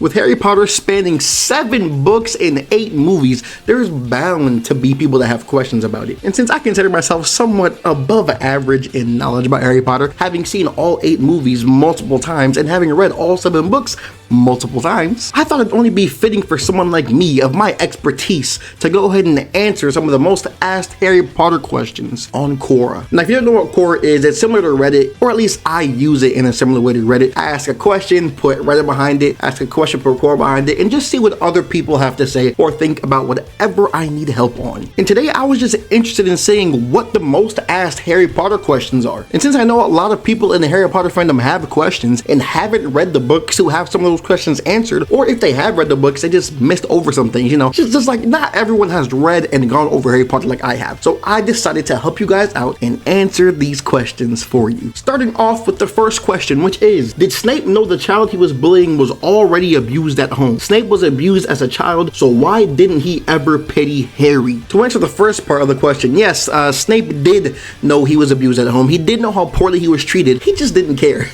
With Harry Potter spanning 7 books and 8 movies, there's bound to be people that have questions about it. And since I consider myself somewhat above average in knowledge about Harry Potter, having seen all 8 movies multiple times and having read all 7 books multiple times, I thought it'd only be fitting for someone like me, of my expertise, to go ahead and answer some of the most asked Harry Potter questions on Quora. Now, if you don't know what Quora is, it's similar to Reddit, or at least I use it in a similar way to Reddit. I ask a question, put Reddit behind it, ask a question, put Quora behind it, and just see what other people have to say or think about whatever I need help on. And today I was just interested in seeing what the most asked Harry Potter questions are. And since I know a lot of people in the Harry Potter fandom have questions and haven't read the books who have some of those questions answered, or if they have read the books, they just missed over some things, just like not everyone has read and gone over Harry Potter like I have. So I decided to help you guys out and answer these questions for you. Starting off with the first question, which is, did Snape know the child he was bullying was already abused at home? Snape was abused as a child, so why didn't he ever pity Harry? To answer the first part of the question, yes, Snape did know he was abused at home. He did know how poorly he was treated. He just didn't care.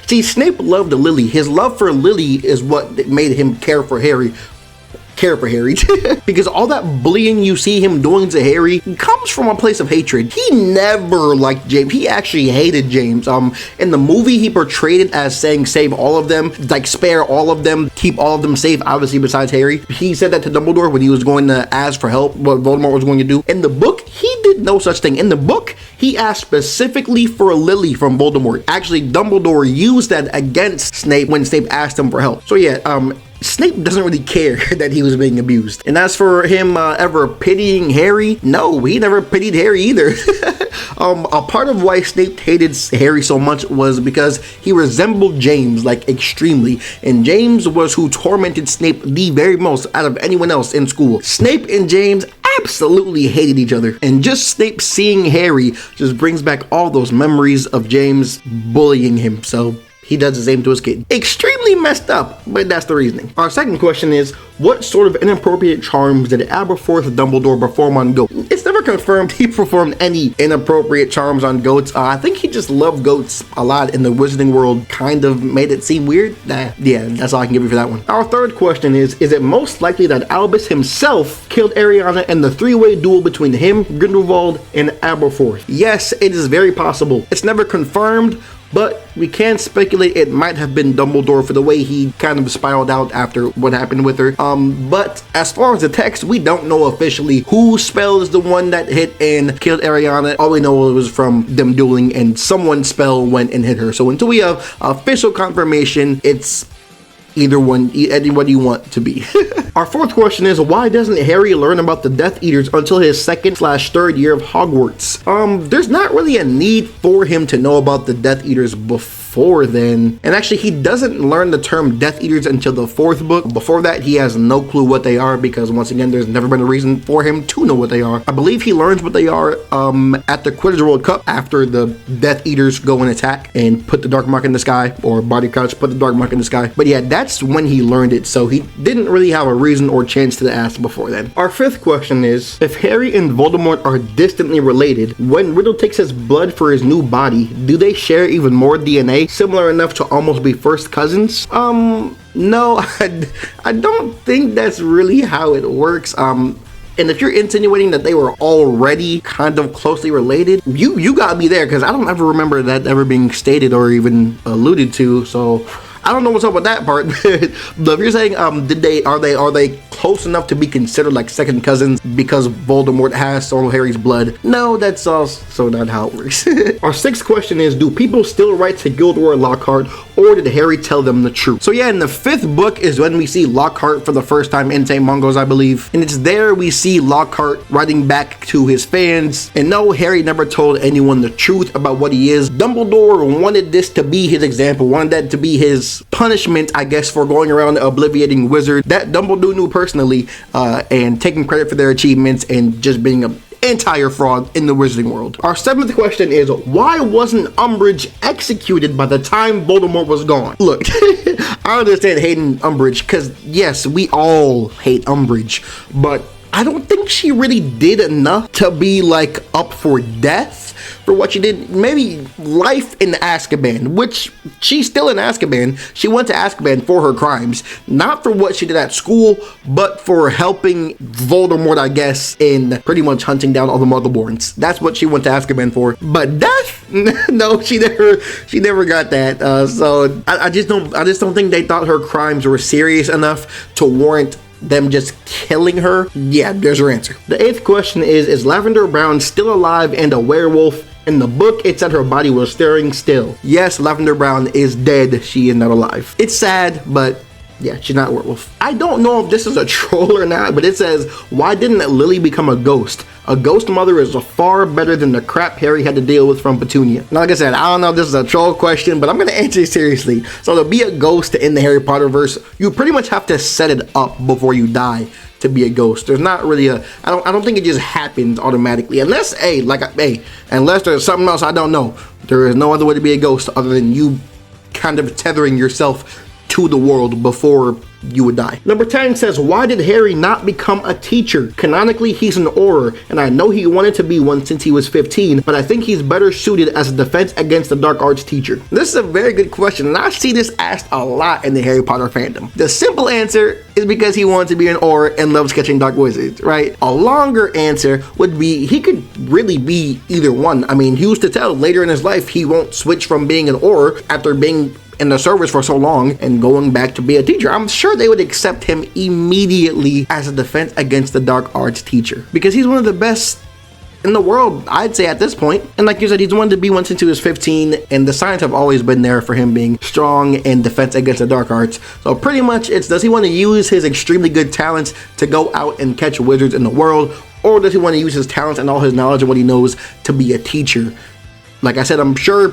See, Snape loved Lily. His love for Lily is what made him care for Harry because all that bullying you see him doing to Harry comes from a place of hatred. He never liked James. He actually hated James. In the movie he portrayed it as saying save all of them, like spare all of them, keep all of them safe, obviously besides Harry. He said that to Dumbledore when he was going to ask for help, what Voldemort was going to do. In the book, he did no such thing. In the book, he asked specifically for Lily from Voldemort. Actually, Dumbledore used that against Snape when Snape asked him for help. So yeah, Snape doesn't really care that he was being abused. And as for him ever pitying Harry, no, he never pitied Harry either. A part of why Snape hated Harry so much was because he resembled James, like extremely. And James was who tormented Snape the very most out of anyone else in school. Snape and James absolutely hated each other. And just Snape seeing Harry just brings back all those memories of James bullying him. So he does the same to his kid. Extremely messed up, but that's the reasoning. Our second question is, what sort of inappropriate charms did Aberforth Dumbledore perform on goats? It's never confirmed he performed any inappropriate charms on goats. I think he just loved goats a lot in the wizarding world, kind of made it seem weird. Yeah, that's all I can give you for that one. Our third question is it most likely that Albus himself killed Ariana in the 3-way duel between him, Grindelwald, and Aberforth? Yes, it is very possible. It's never confirmed, but we can speculate it might have been Dumbledore for the way he kind of spiraled out after what happened with her. But as far as the text, we don't know officially whose spell is the one that hit and killed Ariana. All we know was from them dueling and someone's spell went and hit her. So until we have official confirmation, it's either one, anyone you want to be. Our fourth question is, why doesn't Harry learn about the Death Eaters until his 2nd/3rd year of Hogwarts? There's not really a need for him to know about the Death Eaters before then. And actually, he doesn't learn the term Death Eaters until the 4th book. Before that, he has no clue what they are because, once again, there's never been a reason for him to know what they are. I believe he learns what they are at the Quidditch World Cup after the Death Eaters go and attack and put the Dark Mark in the sky, or Barty Crouch put the Dark Mark in the sky. But yeah, that's when he learned it, so he didn't really have a reason or chance to ask before then. Our fifth question is, if Harry and Voldemort are distantly related, when Riddle takes his blood for his new body, do they share even more DNA, similar enough to almost be first cousins? No, I don't think that's really how it works. And if you're insinuating that they were already kind of closely related, you gotta be there, because I don't ever remember that ever being stated or even alluded to, so I don't know what's up with that part. But if you're saying, are they close enough to be considered like second cousins because Voldemort has all Harry's blood? No, that's also not how it works. Our sixth question is, do people still write to Guild Lord Lockhart, or did Harry tell them the truth? So yeah, in the 5th book is when we see Lockhart for the first time in St. Mungo's, I believe. And it's there we see Lockhart writing back to his fans. And no, Harry never told anyone the truth about what he is. Dumbledore wanted this to be his example, wanted that to be his punishment, I guess, for going around obliviating wizards that Dumbledore knew personally, and taking credit for their achievements and just being an entire fraud in the wizarding world. Our 7th question is, why wasn't Umbridge executed by the time Voldemort was gone? Look, I understand hating Umbridge, because yes, we all hate Umbridge, but I don't think she really did enough to be like up for death for what she did. Maybe life in Azkaban, which she's still in Azkaban. She went to Azkaban for her crimes, not for what she did at school, but for helping Voldemort, I guess, in pretty much hunting down all the Muggleborns. That's what she went to Azkaban for. But death? No, she never got that. So I just don't think they thought her crimes were serious enough to warrant them just killing her. Yeah, there's her answer. The 8th question is Lavender Brown still alive and a werewolf? In the book, it said her body was stirring still. Yes, Lavender Brown is dead. She is not alive. It's sad, but yeah, she's not a werewolf. I don't know if this is a troll or not, but it says, why didn't Lily become a ghost? A ghost mother is far better than the crap Harry had to deal with from Petunia. Now, like I said, I don't know if this is a troll question, but I'm going to answer it seriously. So to be a ghost in the Harry Potter verse, you pretty much have to set it up before you die to be a ghost. There's not really I don't think it just happens automatically. Unless, unless there's something else I don't know. There is no other way to be a ghost other than you kind of tethering yourself to the world before you would die. Number 10 says, why did Harry not become a teacher? Canonically, he's an Auror, and I know he wanted to be one since he was 15, but I think he's better suited as a defense against the dark arts teacher. This is a very good question, and I see this asked a lot in the Harry Potter fandom. The simple answer is because he wanted to be an Auror and loves catching dark wizards, right? A longer answer would be he could really be either one. I mean, who's to tell later in his life he won't switch from being an Auror after being in the service for so long and going back to be a teacher. I'm sure they would accept him immediately as a defense against the dark arts teacher because he's one of the best in the world, I'd say, at this point. And like you said, he's wanted to be one since he was 15, and the signs have always been there for him being strong in defense against the dark arts. So pretty much it's, does he want to use his extremely good talents to go out and catch wizards in the world, or does he want to use his talents and all his knowledge and what he knows to be a teacher? Like I said, I'm sure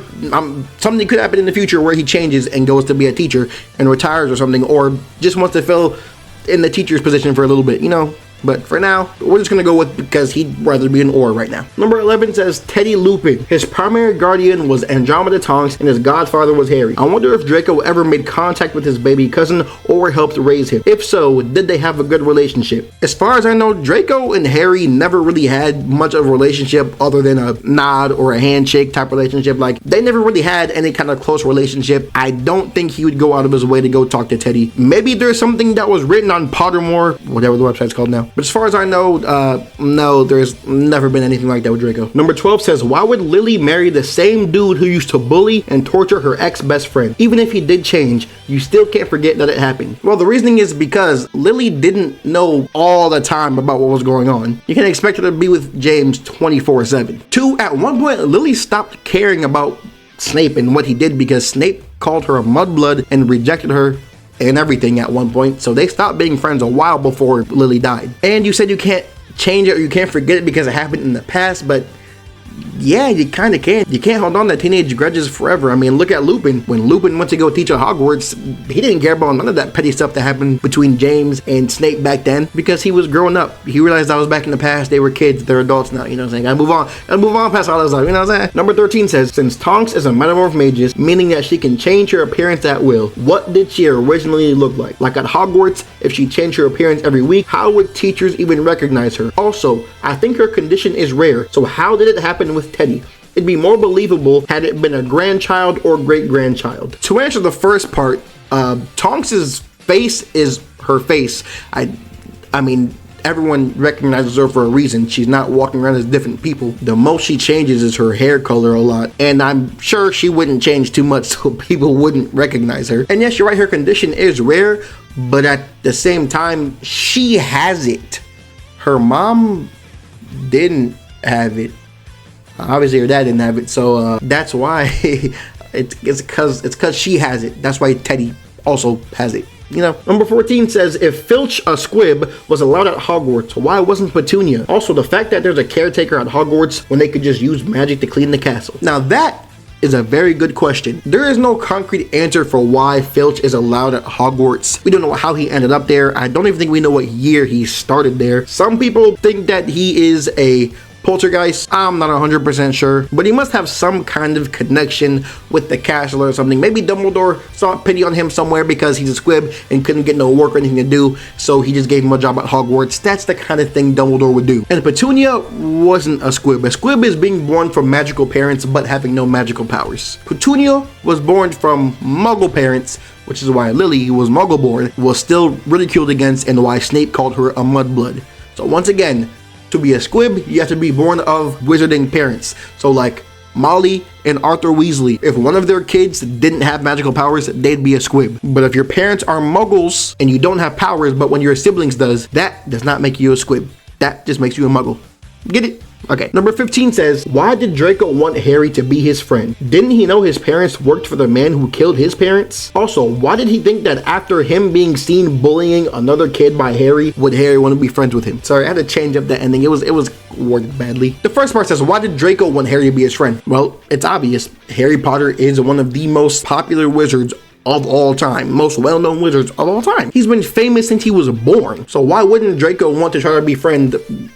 something could happen in the future where he changes and goes to be a teacher and retires or something, or just wants to fill in the teacher's position for a little bit, you know. But for now, we're just going to go with because he'd rather be an Auror right now. Number 11 says Teddy Lupin. His primary guardian was Andromeda Tonks and his godfather was Harry. I wonder if Draco ever made contact with his baby cousin or helped raise him. If so, did they have a good relationship? As far as I know, Draco and Harry never really had much of a relationship other than a nod or a handshake type relationship. Like, they never really had any kind of close relationship. I don't think he would go out of his way to go talk to Teddy. Maybe there's something that was written on Pottermore, whatever the website's called now. But as far as I know, no, there's never been anything like that with Draco. Number 12 says, why would Lily marry the same dude who used to bully and torture her ex-best friend? Even if he did change, you still can't forget that it happened. Well, the reasoning is because Lily didn't know all the time about what was going on. You can't expect her to be with James 24/7. 2, at one point, Lily stopped caring about Snape and what he did because Snape called her a mudblood and rejected her and everything at one point, so they stopped being friends a while before Lily died. And you said you can't change it or you can't forget it because it happened in the past, but yeah, you kind of can. You can't hold on to teenage grudges forever. I mean, look at Lupin. When Lupin went to go teach at Hogwarts, he didn't care about none of that petty stuff that happened between James and Snape back then because he was growing up. He realized that was back in the past. They were kids. They're adults now. You know what I'm saying? I move on past all that stuff. You know what I'm saying? Number 13 says, since Tonks is a metamorph magus, meaning that she can change her appearance at will, what did she originally look like? Like at Hogwarts, if she changed her appearance every week, how would teachers even recognize her? Also, I think her condition is rare, so how did it happen with Teddy? It'd be more believable had it been a grandchild or great-grandchild. To answer the first part, Tonks's face is her face. I mean, everyone recognizes her for a reason. She's not walking around as different people. The most she changes is her hair color a lot, and I'm sure she wouldn't change too much so people wouldn't recognize her. And yes, you're right, her condition is rare, but at the same time, she has it. Her mom didn't have it. Obviously her dad didn't have it, so that's why it's because she has it. That's why Teddy also has it. You know. Number 14 says, if Filch a Squib was allowed at Hogwarts, why wasn't Petunia? Also, the fact that there's a caretaker at Hogwarts when they could just use magic to clean the castle. Now that is a very good question. There is no concrete answer for why Filch is allowed at Hogwarts. We don't know how he ended up there. I don't even think we know what year he started there. Some people think that he is a Poltergeist, I'm not 100% sure, but he must have some kind of connection with the castle or something. Maybe Dumbledore saw pity on him somewhere because he's a squib and couldn't get no work or anything to do, so he just gave him a job at Hogwarts. That's the kind of thing Dumbledore would do. And Petunia wasn't a squib. A squib is being born from magical parents but having no magical powers. Petunia was born from Muggle parents, which is why Lily, who was Muggle-born, was still ridiculed against and why Snape called her a mudblood. So once again, to be a squib, you have to be born of wizarding parents. So like Molly and Arthur Weasley, if one of their kids didn't have magical powers, they'd be a squib. But if your parents are muggles and you don't have powers, but one of your siblings does, that does not make you a squib. That just makes you a muggle. Get it? Okay. Number 15 says, why did Draco want Harry to be his friend? Didn't he know his parents worked for the man who killed his parents? Also, why did he think that after him being seen bullying another kid by Harry, would Harry want to be friends with him? Sorry, I had to change up the ending. It was worded badly. The first part says, why did Draco want Harry to be his friend? Well, it's obvious. Harry Potter is one of the most popular wizards of all time, most well-known wizards of all time. He's been famous since he was born. So why wouldn't Draco want to try to befriend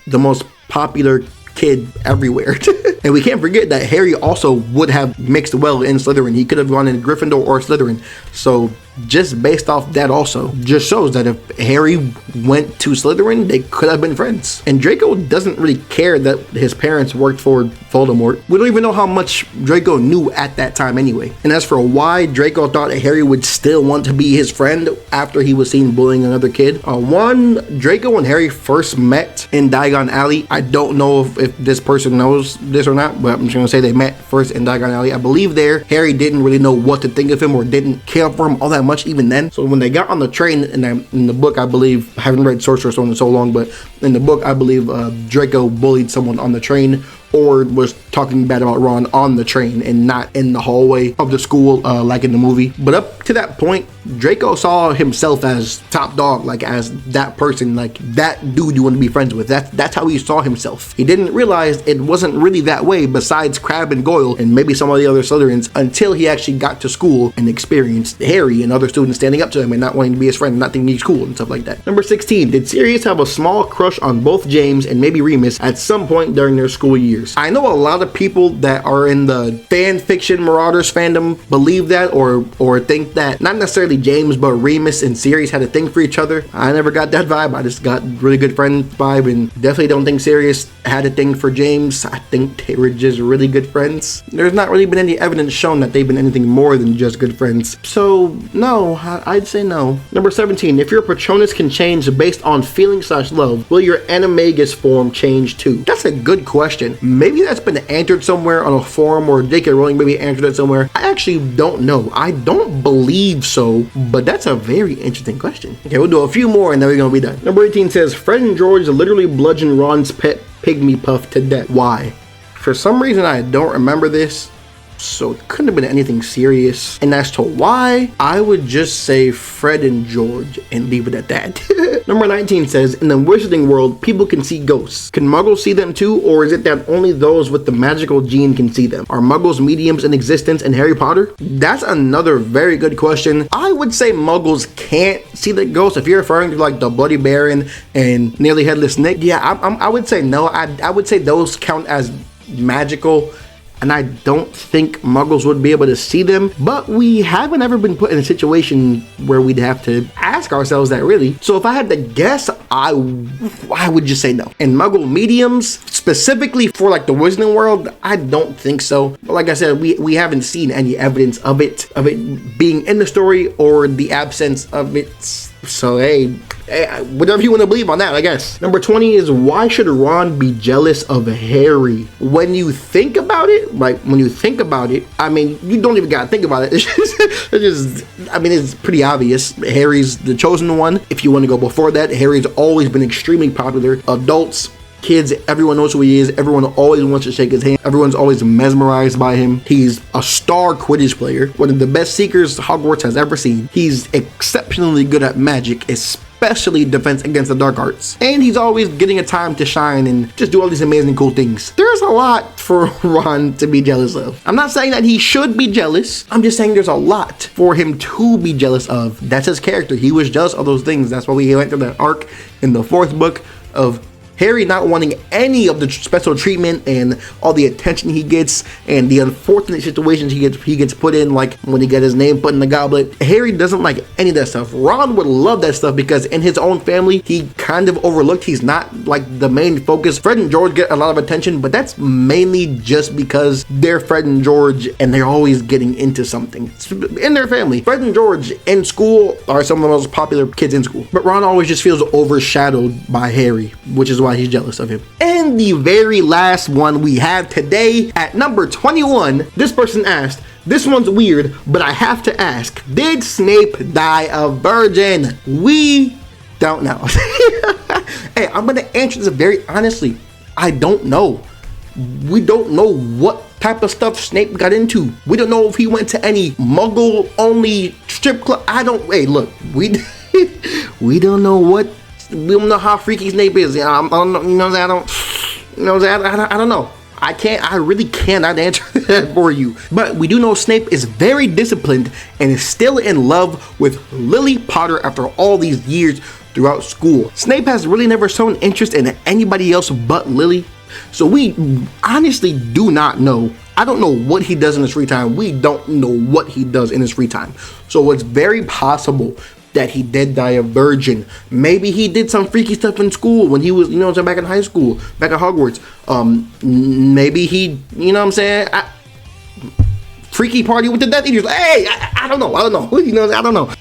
the most popular kid everywhere? And we can't forget that Harry also would have mixed well in Slytherin. He could have gone in Gryffindor or Slytherin. So just based off that also just shows that if Harry went to Slytherin, they could have been friends. And Draco doesn't really care that his parents worked for Voldemort. We don't even know how much Draco knew at that time anyway. And as for why Draco thought Harry would still want to be his friend after he was seen bullying another kid, one, Draco and Harry first met in Diagon Alley. I don't know if this person knows this or not, but I'm just gonna say they met first in Diagon Alley. I believe there, Harry didn't really know what to think of him or didn't care for him all that much even then. So when they got on the train, in the book, I believe, I haven't read Sorcerer's Stone in so long, but in the book, I believe Draco bullied someone on the train or was talking bad about Ron on the train and not in the hallway of the school like in the movie. But up to that point, Draco saw himself as top dog, like as that person, like that dude you want to be friends with. That's how he saw himself. He didn't realize it wasn't really that way besides Crabbe and Goyle and maybe some of the other Slytherins until he actually got to school and experienced Harry and other students standing up to him and not wanting to be his friend and not thinking he's cool and stuff like that. Number 16, did Sirius have a small crush on both James and maybe Remus at some point during their school years? I know a lot of people that are in the fan fiction Marauders fandom believe that or think that not necessarily James but Remus and Sirius had a thing for each other. I never got that vibe. I just got really good friend vibe and definitely don't think Sirius had a thing for James. I think they were just really good friends. There's not really been any evidence shown that they've been anything more than just good friends. So no, I'd say no. Number 17, if your Patronus can change based on feeling/love, will your Animagus form change too? That's a good question. Maybe that's been answered somewhere on a forum or J.K. Rowling maybe answered it somewhere. I actually don't know. I don't believe so, but that's a very interesting question. Okay, we'll do a few more and then we're gonna be done. Number 18 says, Fred and George literally bludgeoned Ron's pet Pygmy Puff to death. Why? For some reason I don't remember this, so it couldn't have been anything serious. And as to why, I would just say Fred and George and leave it at that. Number 19 says, in the wizarding world, people can see ghosts. Can muggles see them too, or is it that only those with the magical gene can see them? Are muggles mediums in existence in Harry Potter? That's another very good question. I would say muggles can't see the ghosts. If you're referring to like the Bloody Baron and Nearly Headless Nick, yeah, I would say no. I would say those count as magical, and I don't think muggles would be able to see them, but we haven't ever been put in a situation where we'd have to ask ourselves that really. So if I had to guess, I would just say no. And muggle mediums, specifically for like the wizarding world, I don't think so. But like I said, we haven't seen any evidence of it being in the story or the absence of it. So hey, whatever you want to believe on that, I guess. Number 20 is, why should Ron be jealous of Harry? When you think about it, I mean, you don't even gotta think about it. It's pretty obvious. Harry's the chosen one. If you want to go before that, Harry's always been extremely popular. Adults, kids, everyone knows who he is. Everyone always wants to shake his hand. Everyone's always mesmerized by him. He's a star Quidditch player, one of the best seekers Hogwarts has ever seen. He's exceptionally good at magic, especially defense against the dark arts. And he's always getting a time to shine and just do all these amazing cool things. There's a lot for Ron to be jealous of. I'm not saying that he should be jealous. I'm just saying there's a lot for him to be jealous of. That's his character. He was jealous of those things. That's why we went through that arc in the 4th book of Harry not wanting any of the special treatment and all the attention he gets and the unfortunate situations he gets put in, like when he got his name put in the goblet. Harry doesn't like any of that stuff. Ron would love that stuff because in his own family, he kind of overlooked. He's not like the main focus. Fred and George get a lot of attention, but that's mainly just because they're Fred and George and they're always getting into something in their family. Fred and George in school are some of the most popular kids in school, but Ron always just feels overshadowed by Harry, which is why he's jealous of him. And the very last one we have today at number 21, this person asked, this one's weird, but I have to ask, did Snape die a virgin? We don't know. Hey, I'm gonna answer this very honestly. I don't know. We don't know what type of stuff Snape got into. We don't know if he went to any muggle only strip club. Hey, look, we don't know what, we don't know how freaky Snape is. I don't know, you know what I'm saying? I don't know. I really cannot answer that for you. But we do know Snape is very disciplined and is still in love with Lily Potter after all these years throughout school. Snape has really never shown interest in anybody else but Lily. So we honestly do not know. I don't know what he does in his free time. We don't know what he does in his free time. So it's very possible that he did die a virgin. Maybe he did some freaky stuff in school when he was, you know what I'm saying, back in high school, back at Hogwarts. Maybe he, you know what I'm saying, freaky party with the Death Eaters. Hey, I don't know. You know, I don't know.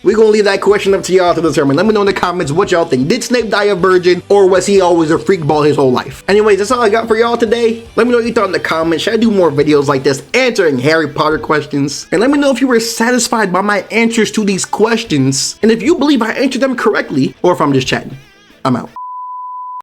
We're gonna leave that question up to y'all to determine. Let me know in the comments what y'all think. Did Snape die a virgin, or was he always a freak ball his whole life? Anyways, that's all I got for y'all today. Let me know what you thought in the comments. Should I do more videos like this answering Harry Potter questions? And let me know if you were satisfied by my answers to these questions, and if you believe I answered them correctly, or if I'm just chatting. I'm out.